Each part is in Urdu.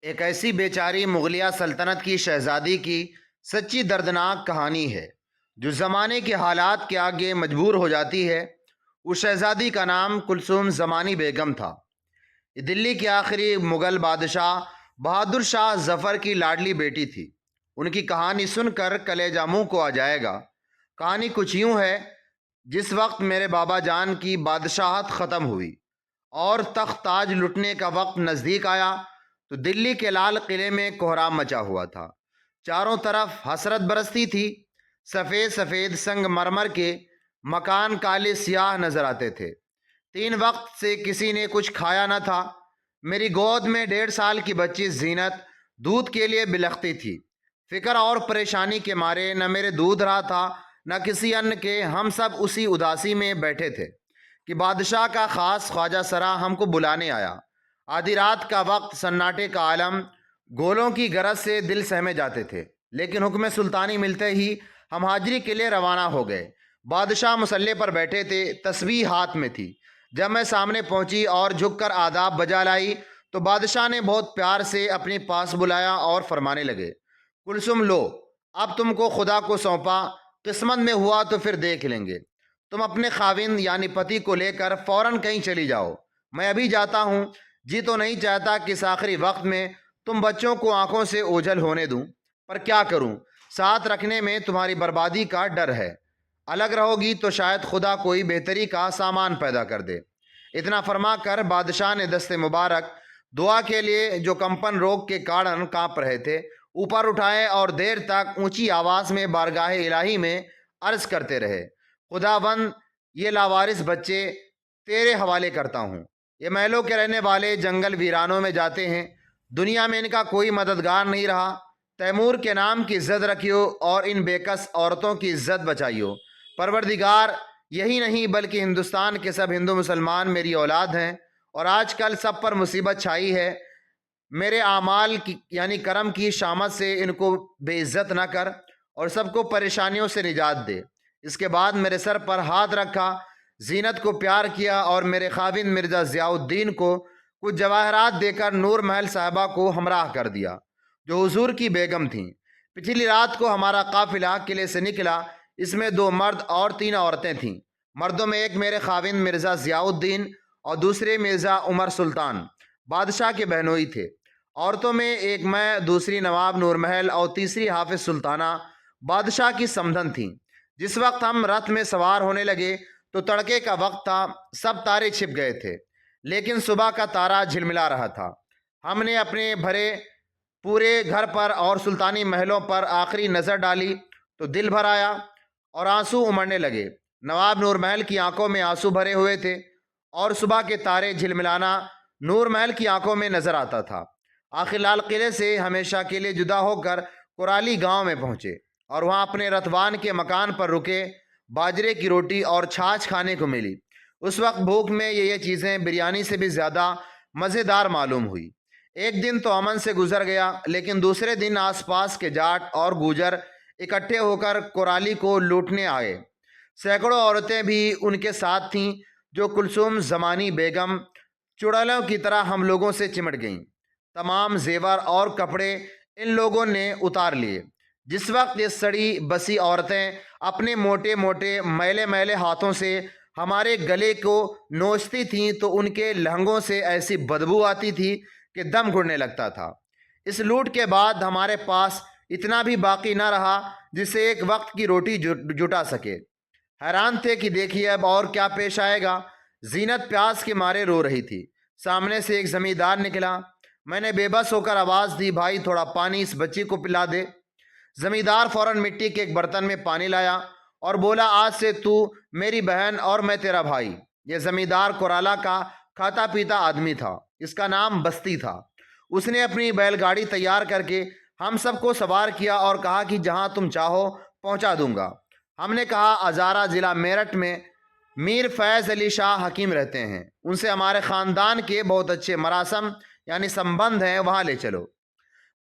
ایک ایسی بیچاری مغلیہ سلطنت کی شہزادی کی سچی دردناک کہانی ہے جو زمانے کے حالات کے آگے مجبور ہو جاتی ہے۔ اس شہزادی کا نام کلثوم زمانی بیگم تھا۔ یہ دلی کے آخری مغل بادشاہ بہادر شاہ ظفر کی لاڈلی بیٹی تھی۔ ان کی کہانی سن کر کلیجہ منہ کو آ جائے گا۔ کہانی کچھ یوں ہے: جس وقت میرے بابا جان کی بادشاہت ختم ہوئی اور تخت تاج لٹنے کا وقت نزدیک آیا تو دلی کے لال قلعے میں کوہرام مچا ہوا تھا۔ چاروں طرف حسرت برستی تھی۔ سفید سفید سنگ مرمر کے مکان کالے سیاہ نظر آتے تھے۔ 3 وقت سے کسی نے کچھ کھایا نہ تھا۔ میری گود میں 1.5 سال کی بچی زینت دودھ کے لیے بلختی تھی۔ فکر اور پریشانی کے مارے نہ میرے دودھ رہا تھا نہ کسی ان کے۔ ہم سب اسی اداسی میں بیٹھے تھے کہ بادشاہ کا خاص خواجہ سرا ہم کو بلانے آیا۔ آدھی رات کا وقت، سناٹے کا عالم، گولوں کی گرج سے دل سہمے جاتے تھے، لیکن حکم سلطانی ملتے ہی ہم حاضری کے لیے روانہ ہو گئے۔ بادشاہ مسلح پر بیٹھے تھے، تسبیح ہاتھ میں تھی۔ جب میں سامنے پہنچی اور جھک کر آداب بجا لائی تو بادشاہ نے بہت پیار سے اپنے پاس بلایا اور فرمانے لگے: کلثوم، لو، اب تم کو خدا کو سونپا، قسمت میں ہوا تو پھر دیکھ لیں گے۔ تم اپنے خاوند یعنی پتی کو لے کر فوراً کہیں چلی جاؤ۔ میں ابھی جاتا ہوں۔ جی تو نہیں چاہتا کہ اس آخری وقت میں تم بچوں کو آنکھوں سے اوجھل ہونے دوں، پر کیا کروں، ساتھ رکھنے میں تمہاری بربادی کا ڈر ہے۔ الگ رہو گی تو شاید خدا کوئی بہتری کا سامان پیدا کر دے۔ اتنا فرما کر بادشاہ نے دست مبارک دعا کے لیے، جو کمپن روگ کے کارن کانپ رہے تھے، اوپر اٹھائے اور دیر تک اونچی آواز میں بارگاہ الہی میں عرض کرتے رہے: خداوند، یہ لاوارث بچے تیرے حوالے کرتا ہوں۔ یہ محلوں کے رہنے والے جنگل ویرانوں میں جاتے ہیں، دنیا میں ان کا کوئی مددگار نہیں رہا۔ تیمور کے نام کی عزت رکھیو اور ان بےکس عورتوں کی عزت بچائیو۔ پروردگار، یہی نہیں بلکہ ہندوستان کے سب ہندو مسلمان میری اولاد ہیں، اور آج کل سب پر مصیبت چھائی ہے۔ میرے اعمال کی یعنی کرم کی شامت سے ان کو بے عزت نہ کر اور سب کو پریشانیوں سے نجات دے۔ اس کے بعد میرے سر پر ہاتھ رکھا، زینت کو پیار کیا اور میرے خاوند مرزا ضیاء الدین کو کچھ جواہرات دے کر نور محل صاحبہ کو ہمراہ کر دیا، جو حضور کی بیگم تھیں۔ پچھلی رات کو ہمارا قافلہ قلعے سے نکلا۔ اس میں 2 مرد اور 3 عورتیں تھیں۔ مردوں میں ایک میرے خاوند مرزا ضیاء الدین اور دوسرے مرزا عمر سلطان، بادشاہ کے بہنوئی تھے۔ عورتوں میں ایک میں، دوسری نواب نور محل اور تیسری حافظ سلطانہ، بادشاہ کی سمدھن تھیں۔ جس وقت ہم رتھ میں سوار ہونے لگے تو تڑکے کا وقت تھا، سب تارے چھپ گئے تھے، لیکن صبح کا تارا جھلملا رہا تھا۔ ہم نے اپنے بھرے پورے گھر پر اور سلطانی محلوں پر آخری نظر ڈالی تو دل بھر آیا اور آنسو امڑنے لگے۔ نواب نور محل کی آنکھوں میں آنسو بھرے ہوئے تھے اور صبح کے تارے جھلملانا نور محل کی آنکھوں میں نظر آتا تھا۔ آخر لال قلعے سے ہمیشہ کے لیے جدا ہو کر کورالی گاؤں میں پہنچے اور وہاں اپنے رتوان کے مکان پر رکے۔ باجرے کی روٹی اور چھاچھ کھانے کو ملی۔ اس وقت بھوک میں یہ چیزیں بریانی سے بھی زیادہ مزیدار معلوم ہوئی۔ ایک دن تو امن سے گزر گیا، لیکن دوسرے دن آس پاس کے جاٹ اور گوجر اکٹھے ہو کر کورالی کو لوٹنے آئے۔ سینکڑوں عورتیں بھی ان کے ساتھ تھیں، جو کلثوم زمانی بیگم چڑیلوں کی طرح ہم لوگوں سے چمٹ گئیں۔ تمام زیور اور کپڑے ان لوگوں نے اتار لیے۔ جس وقت یہ سڑی بسی عورتیں اپنے موٹے موٹے میلے میلے ہاتھوں سے ہمارے گلے کو نوچتی تھیں تو ان کے لہنگوں سے ایسی بدبو آتی تھی کہ دم گھٹنے لگتا تھا۔ اس لوٹ کے بعد ہمارے پاس اتنا بھی باقی نہ رہا جس سے ایک وقت کی روٹی جٹا سکے۔ حیران تھے کہ دیکھیے اب اور کیا پیش آئے گا۔ زینت پیاس کے مارے رو رہی تھی۔ سامنے سے ایک زمیندار نکلا۔ میں نے بے بس ہو کر آواز دی: بھائی، تھوڑا پانی اس بچی کو پلا دے۔ زمیندار فوراً مٹی کے ایک برتن میں پانی لایا اور بولا: آج سے تو میری بہن اور میں تیرا بھائی۔ یہ زمیندار کورالا کا کھاتا پیتا آدمی تھا۔ اس کا نام بستی تھا۔ اس نے اپنی بیل گاڑی تیار کر کے ہم سب کو سوار کیا اور کہا کہ جہاں تم چاہو پہنچا دوں گا۔ ہم نے کہا: ہزارہ ضلع میرٹھ میں میر فیض علی شاہ حکیم رہتے ہیں، ان سے ہمارے خاندان کے بہت اچھے مراسم یعنی سمبند ہیں، وہاں لے چلو۔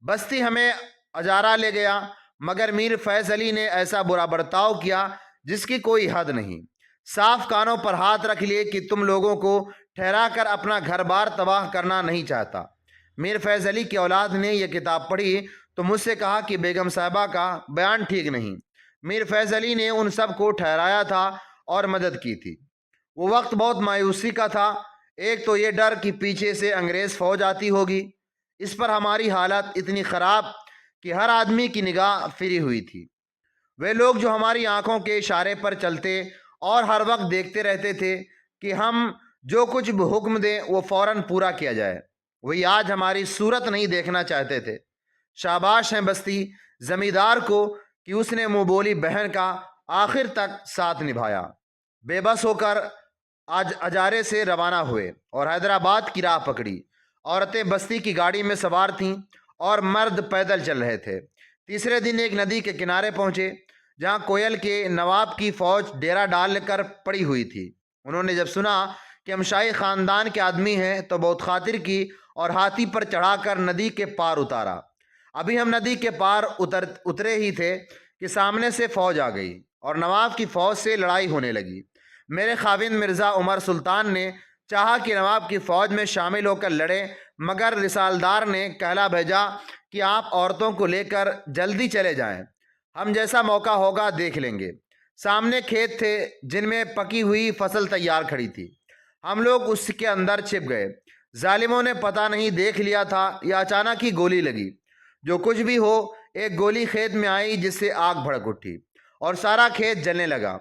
بستی ہمیں ہزارہ لے گیا، مگر میر فیض علی نے ایسا برا برتاؤ کیا جس کی کوئی حد نہیں۔ صاف کانوں پر ہاتھ رکھ لیے کہ تم لوگوں کو ٹھہرا کر اپنا گھر بار تباہ کرنا نہیں چاہتا۔ میر فیض علی کی اولاد نے یہ کتاب پڑھی تو مجھ سے کہا کہ بیگم صاحبہ کا بیان ٹھیک نہیں۔ میر فیض علی نے ان سب کو ٹھہرایا تھا اور مدد کی تھی۔ وہ وقت بہت مایوسی کا تھا۔ ایک تو یہ ڈر کہ پیچھے سے انگریز فوج آتی ہوگی، اس پر ہماری حالت اتنی خراب کہ ہر آدمی کی نگاہ پھری ہوئی تھی۔ وہ لوگ جو ہماری آنکھوں کے اشارے پر چلتے اور ہر وقت دیکھتے رہتے تھے کہ ہم جو کچھ بھی حکم دیں وہ فوراً پورا کیا جائے، وہی آج ہماری صورت نہیں دیکھنا چاہتے تھے۔ شاباش ہیں بستی زمیندار کو کہ اس نے منہ بولی بہن کا آخر تک ساتھ نبھایا۔ بے بس ہو کر آج اجارے سے روانہ ہوئے اور حیدرآباد کی راہ پکڑی۔ عورتیں بستی کی گاڑی میں سوار تھیں اور مرد پیدل چل رہے تھے۔ تیسرے دن ایک ندی کے کنارے پہنچے جہاں کوئل کے نواب کی فوج ڈیرا ڈال کر پڑی ہوئی تھی۔ انہوں نے جب سنا کہ ہم شاہی خاندان کے آدمی ہیں تو بہت خاطر کی اور ہاتھی پر چڑھا کر ندی کے پار اتارا۔ ابھی ہم ندی کے پار اترے ہی تھے کہ سامنے سے فوج آ گئی اور نواب کی فوج سے لڑائی ہونے لگی۔ میرے خاوند مرزا عمر سلطان نے چاہا کہ نواب کی فوج میں شامل ہو کر لڑے، مگر رسالدار نے کہلا بھیجا کہ آپ عورتوں کو لے کر جلدی چلے جائیں، ہم جیسا موقع ہوگا دیکھ لیں گے۔ سامنے کھیت تھے جن میں پکی ہوئی فصل تیار کھڑی تھی۔ ہم لوگ اس کے اندر چھپ گئے۔ ظالموں نے پتہ نہیں دیکھ لیا تھا یا اچانک ہی گولی لگی۔ جو کچھ بھی ہو، ایک گولی کھیت میں آئی جس سے آگ بھڑک اٹھی اور سارا کھیت جلنے لگا۔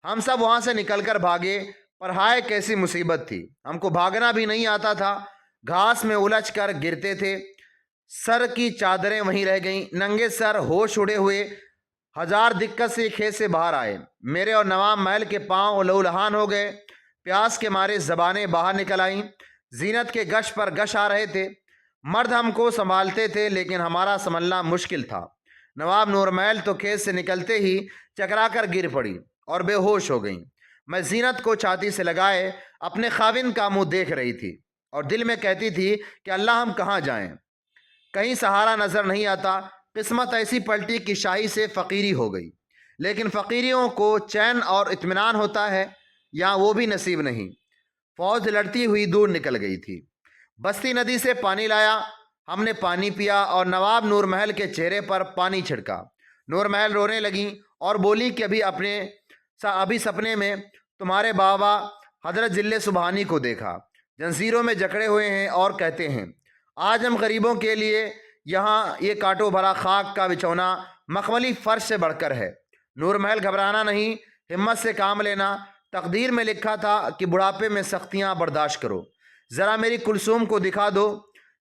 ہم سب وہاں سے نکل کر بھاگے، پر ہائے کیسی مصیبت تھی، ہم کو بھاگنا بھی نہیں آتا تھا۔ گھاس میں الجھ کر گرتے تھے، سر کی چادریں وہیں رہ گئیں۔ ننگے سر ہوش اڑے ہوئے ہزار دقت سے کھیت سے باہر آئے۔ میرے اور نواب محل کے پاؤں لہولہان ہو گئے، پیاس کے مارے زبانیں باہر نکل آئیں۔ زینت کے گش پر گش آ رہے تھے۔ مرد ہم کو سنبھالتے تھے لیکن ہمارا سنبھلنا مشکل تھا۔ نواب نور محل تو کھیت سے نکلتے ہی چکرا کر گر پڑی اور بے ہوش ہو گئیں۔ میں زینت کو چھاتی سے لگائے اپنے خاوند کا منہ دیکھ رہی تھی اور دل میں کہتی تھی کہ اللہ ہم کہاں جائیں، کہیں سہارا نظر نہیں آتا۔ قسمت ایسی پلٹی کہ شاہی سے فقیری ہو گئی، لیکن فقیریوں کو چین اور اطمینان ہوتا ہے، یہاں وہ بھی نصیب نہیں۔ فوج لڑتی ہوئی دور نکل گئی تھی۔ بستی ندی سے پانی لایا، ہم نے پانی پیا اور نواب نور محل کے چہرے پر پانی چھڑکا۔ نور محل رونے لگیں اور بولی کہ ابھی سپنے میں تمہارے بابا حضرت ضلع سبحانی کو دیکھا، جنزیروں میں جکڑے ہوئے ہیں اور کہتے ہیں آج ہم غریبوں کے لیے یہاں یہ کانٹوں بھرا خاک کا بچھونا مخملی فرش سے بڑھ کر ہے۔ نور محل گھبرانا نہیں، ہمت سے کام لینا۔ تقدیر میں لکھا تھا کہ بڑھاپے میں سختیاں برداشت کرو۔ ذرا میری کلثوم کو دکھا دو،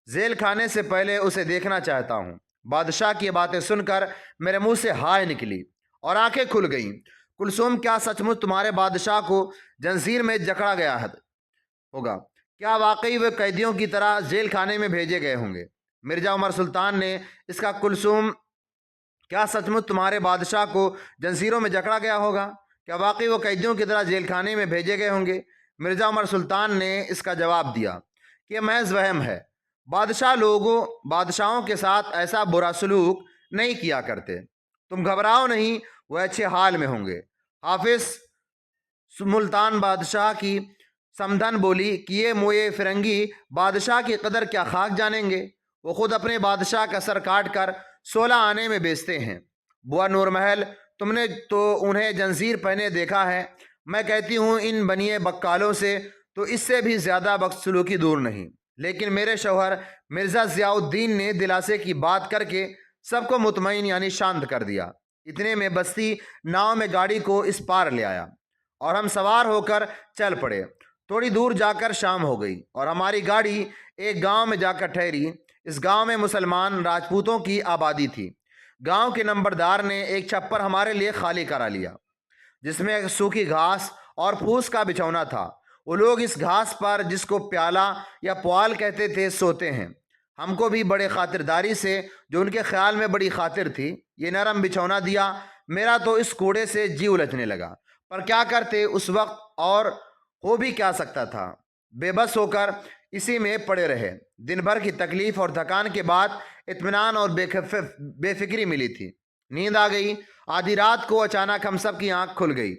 ذیل کھانے سے پہلے اسے دیکھنا چاہتا ہوں۔ بادشاہ کی باتیں سن کر میرے منہ سے ہائے نکلی اور آنکھیں کھل گئیں۔ کلثوم، کیا سچ مچ تمہارے بادشاہ کو جنزیر میں جکڑا گیا ہوگا؟ کیا واقعی وہ قیدیوں کی طرح ذیل خانے میں بھیجے گئے ہوں گے؟ مرزا عمر سلطان نے اس کا کلثوم، کیا سچ مچ تمہارے بادشاہ کو جنزیروں میں جکڑا گیا ہوگا؟ کیا واقعی وہ قیدیوں کی طرح ذیل خانے میں بھیجے گئے ہوں گے؟ مرزا عمر سلطان نے اس کا جواب دیا کہ یہ محض وہم ہے۔ بادشاہوں کے ساتھ ایسا برا سلوک نہیں کیا کرتے۔ تم گھبراؤ نہیں، وہ اچھے حال میں ہوں گے۔ حافظ ملتان بادشاہ کی سمدھن بولی کہ یہ موئے فرنگی بادشاہ کی قدر کیا خاک جانیں گے، وہ خود اپنے بادشاہ کا سر کاٹ کر 16 آنے میں بیچتے ہیں۔ بوا نور محل، تم نے تو انہیں جنزیر پہنے دیکھا ہے، میں کہتی ہوں ان بنیے بکالوں سے تو اس سے بھی زیادہ بدسلوکی دور نہیں۔ لیکن میرے شوہر مرزا ضیاء الدین نے دلاسے کی بات کر کے سب کو مطمئن یعنی شانت کر دیا۔ اتنے میں بستی ناؤ میں گاڑی کو اس پار لے آیا اور ہم سوار ہو کر چل پڑے۔ تھوڑی دور جا کر شام ہو گئی اور ہماری گاڑی ایک گاؤں میں جا کر ٹھہری۔ اس گاؤں میں مسلمان راجپوتوں کی آبادی تھی۔ گاؤں کے نمبردار نے ایک چھپر ہمارے لیے خالی کرا لیا جس میں سوکھی گھاس اور پھوس کا بچھونا تھا۔ وہ لوگ اس گھاس پر، جس کو پیالہ یا پوال کہتے تھے، سوتے ہیں۔ ہم کو بھی بڑے خاطرداری سے، جو ان کے خیال میں بڑی خاطر تھی، یہ نرم بچھونا دیا۔ میرا تو اس کوڑے سے جی الجھنے لگا، پر کیا کرتے اس وقت، اور ہو بھی کیا سکتا تھا۔ بے بس ہو کر اسی میں پڑے رہے۔ دن بھر کی تکلیف اور تھکان کے بعد اطمینان اور بے فکری ملی تھی۔ نیند آ گئی۔ آدھی رات کو اچانک ہم سب کی آنکھ کھل گئی۔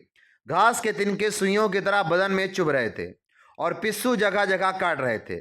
گھاس کے تنکے سوئیوں کی طرح بدن میں چبھ رہے تھے اور پسو جگہ جگہ کاٹ رہے تھے۔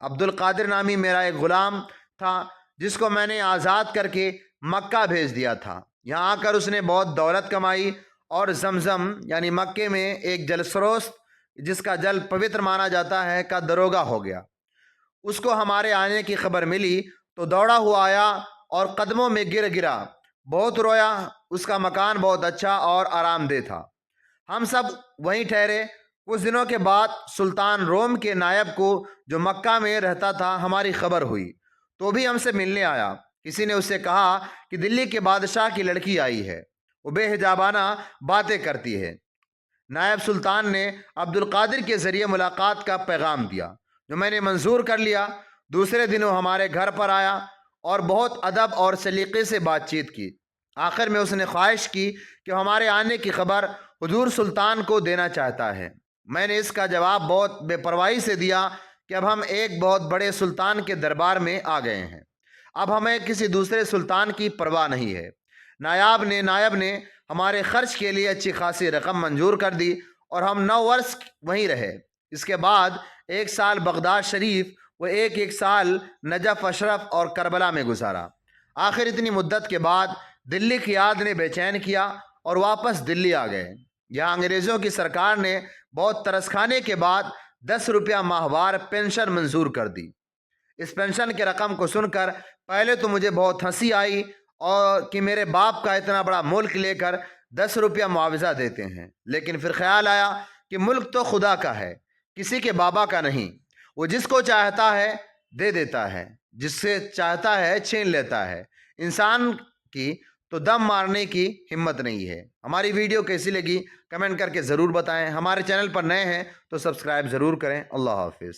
عبد القادر نامی میرا ایک غلام تھا جس کو میں نے آزاد کر کے مکہ بھیج دیا تھا۔ یہاں آ کر اس نے بہت دولت کمائی اور زمزم یعنی مکے میں ایک جل سروس جس کا جل پوتر مانا جاتا ہے کا دروگا ہو گیا۔ اس کو ہمارے آنے کی خبر ملی تو دوڑا ہوا آیا اور قدموں میں گرا، بہت رویا۔ اس کا مکان بہت اچھا اور آرام دہ تھا۔ ہم سب وہیں ٹھہرے۔ کچھ دنوں کے بعد سلطان روم کے نائب کو جو مکہ میں رہتا تھا ہماری خبر ہوئی تو بھی ہم سے ملنے آیا۔ کسی نے اس سے کہا کہ دلی کے بادشاہ کی لڑکی آئی ہے، وہ بے حجابانہ باتیں کرتی ہے۔ نائب سلطان نے عبد القادر کے ذریعے ملاقات کا پیغام دیا جو میں نے منظور کر لیا۔ دوسرے دن وہ ہمارے گھر پر آیا اور بہت ادب اور سلیقے سے بات چیت کی۔ آخر میں اس نے خواہش کی کہ ہمارے آنے کی خبر حضور سلطان کو دینا چاہتا ہے۔ میں نے اس کا جواب بہت بے پرواہی سے دیا کہ اب ہم ایک بہت بڑے سلطان کے دربار میں آ گئے ہیں، اب ہمیں کسی دوسرے سلطان کی پرواہ نہیں ہے۔ نائب نے ہمارے خرچ کے لیے اچھی خاصی رقم منظور کر دی اور ہم 9 برس وہیں رہے۔ اس کے بعد 1 سال بغداد شریف و ایک سال نجف اشرف اور کربلا میں گزارا۔ آخر اتنی مدت کے بعد دلی کی یاد نے بے چین کیا اور واپس دلی آ گئے۔ یہاں انگریزوں کی سرکار نے بہت ترس کھانے کے بعد 10 روپیہ ماہوار پینشن منظور کر دی۔ اس پینشن کے رقم کو سن کر پہلے تو مجھے بہت ہنسی آئی اور کہ میرے باپ کا اتنا بڑا ملک لے کر 10 روپیہ معاوضہ دیتے ہیں، لیکن پھر خیال آیا کہ ملک تو خدا کا ہے، کسی کے بابا کا نہیں۔ وہ جس کو چاہتا ہے دے دیتا ہے، جس سے چاہتا ہے چھین لیتا ہے۔ انسان کی تو دم مارنے کی ہمت نہیں ہے۔ ہماری ویڈیو کیسی لگی کمنٹ کر کے ضرور بتائیں۔ ہمارے چینل پر نئے ہیں تو سبسکرائب ضرور کریں۔ اللہ حافظ۔